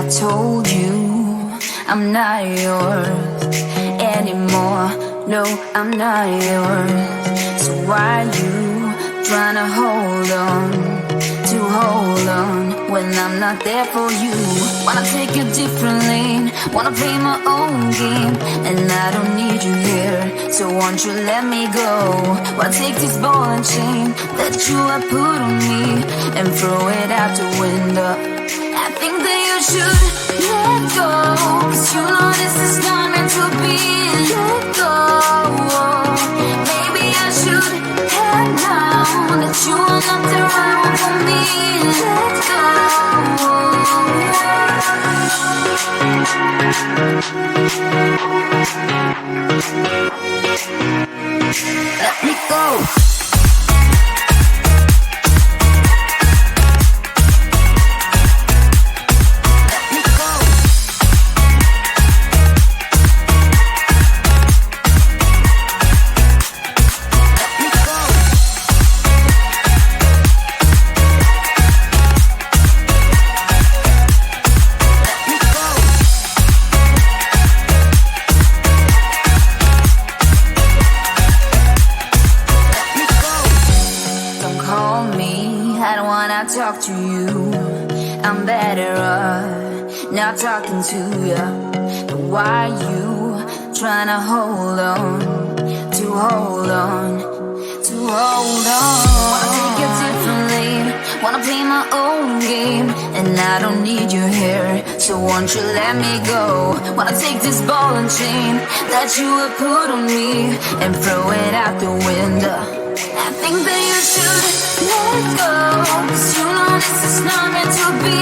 I told you I'm not yours anymore. No, I'm not yours. So why you trying to hold on when I'm not there for you? Wanna take a different lane, wanna play my own game, and I don't need you here, so won't you let me go? Wanna take this ball and chain that you have put on me and throw it out the window. I think that you should let go, 'cause you know this is not meant to be. Let go. Maybe I should have known that you are not the right one for me. Let go. Let me go. Talk to you, I'm better off not talking to you. But why you trying to hold on? Wanna take a different lane, wanna play my own game, and I don't need you here, so won't you let me go? Wanna take this ball and chain that you have put on me and throw it out the window. I think that you should let go, 'cause you know this is not meant to be.